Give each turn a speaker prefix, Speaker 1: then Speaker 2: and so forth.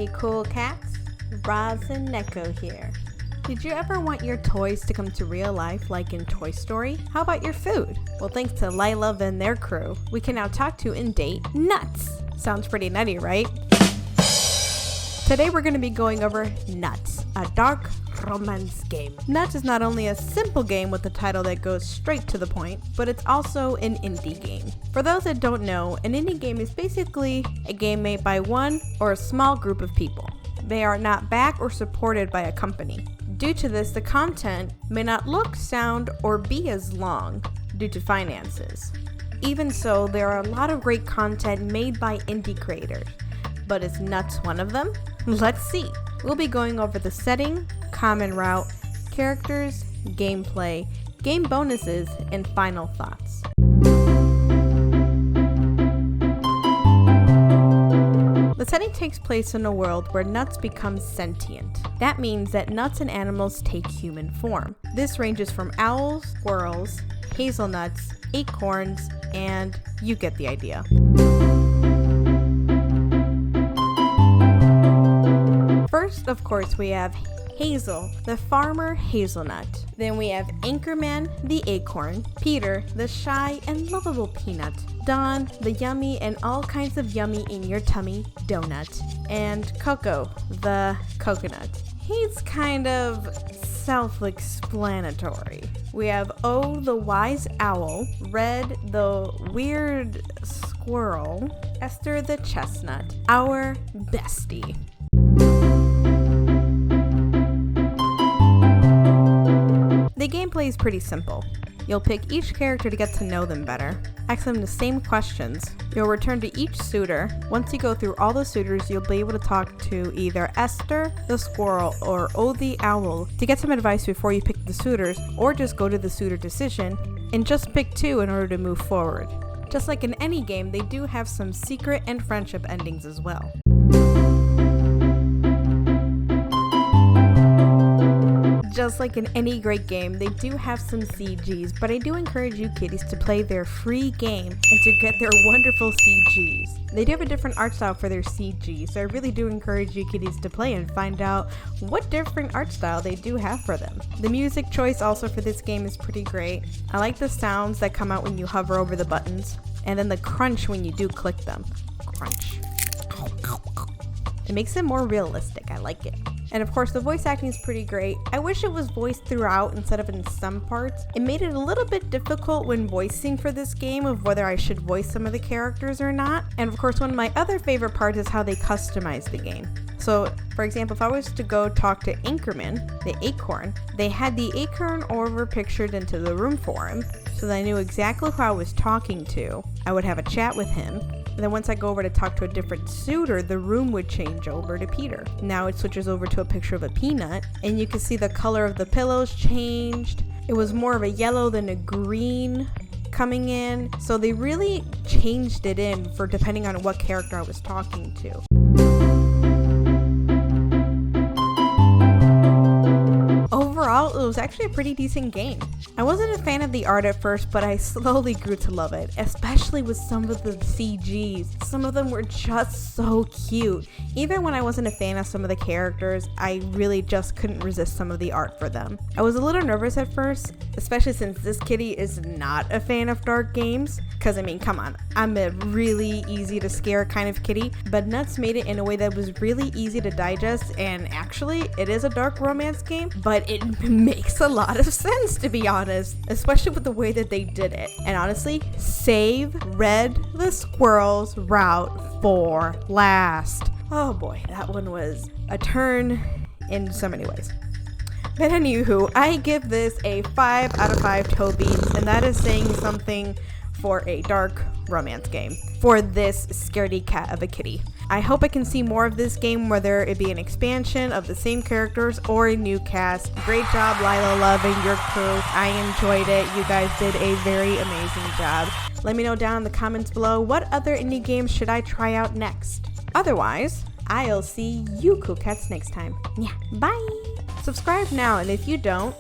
Speaker 1: cool cats, Roz and Neko here. Did you ever want your toys to come to real life like in Toy Story? How about your food? Well, thanks to Lila and their crew, we can now talk to and date nuts. Sounds pretty nutty, right? Today we're going to be going over Nuts, a dark romance game. Nuts is not only a simple game with a title that goes straight to the point, but it's also an indie game. For those that don't know, an indie game is basically a game made by one or a small group of people. They are not backed or supported by a company. Due to this, the content may not look, sound, or be as long due to finances. Even so, there are a lot of great content made by indie creators. But is Nuts one of them? Let's see. We'll be going over the setting, common route, characters, gameplay, game bonuses, and final thoughts. The setting takes place in a world where Nuts becomes sentient. That means that nuts and animals take human form. This ranges from owls, squirrels, hazelnuts, acorns, and you get the idea. First, of course, we have Hazel, the farmer hazelnut. Then we have Anchorman, the acorn. Peter, the shy and lovable peanut. Don, the yummy and all kinds of yummy in your tummy donut. And Coco, the coconut. He's kind of self-explanatory. We have O, the wise owl. Red, the weird squirrel. Esther, the chestnut. Our bestie. The gameplay is pretty simple. You'll pick each character to get to know them better, ask them the same questions. You'll return to each suitor. Once you go through all the suitors, you'll be able to talk to either Esther, the squirrel, or O the owl to get some advice before you pick the suitors, or just go to the suitor decision and just pick two in order to move forward. Just like in any game, they do have some secret and friendship endings as well. Just like in any great game, they do have some CGs, but I do encourage you kitties to play their free game and to get their wonderful CGs. They do have a different art style for their CGs, so I really do encourage you kitties to play and find out what different art style they do have for them. The music choice also for this game is pretty great. I like the sounds that come out when you hover over the buttons, and then the crunch when you do click them. Crunch. It makes it more realistic. I like it. And of course, the voice acting is pretty great. I wish it was voiced throughout instead of in some parts. It made it a little bit difficult when voicing for this game of whether I should voice some of the characters or not. And of course, one of my other favorite parts is how they customize the game. So, for example, if I was to go talk to Anchorman, the acorn, they had the acorn over pictured into the room for him, so that I knew exactly who I was talking to. I would have a chat with him. And then once I go over to talk to a different suitor, the room would change over to Peter. Now it switches over to a picture of a peanut, and you can see the color of the pillows changed. It was more of a yellow than a green coming in. So they really changed it in for depending on what character I was talking to. Overall, it was actually a pretty decent game. I wasn't a fan of the art at first, but I slowly grew to love it, especially with some of the CGs. Some of them were just so cute. Even when I wasn't a fan of some of the characters, I really just couldn't resist some of the art for them. I was a little nervous at first, especially since this kitty is not a fan of dark games. Because I mean, come on, I'm a really easy to scare kind of kitty, but Nuts made it in a way that was really easy to digest, and actually, it is a dark romance game, but it makes a lot of sense, to be honest, especially with the way that they did it. And honestly, save Red the squirrel's route for last. Oh boy, that one was a turn in so many ways. But anywho, I give this a 5 out of 5 toe beats, and that is saying something for a dark romance game for this scaredy cat of a kitty. I hope I can see more of this game, whether it be an expansion of the same characters or a new cast. Great job, Lila Love and your crew. I enjoyed it. You guys did a very amazing job. Let me know down in the comments below what other indie games should I try out next. Otherwise, I'll see you cool cats next time. Yeah, bye! Subscribe now, and if you don't,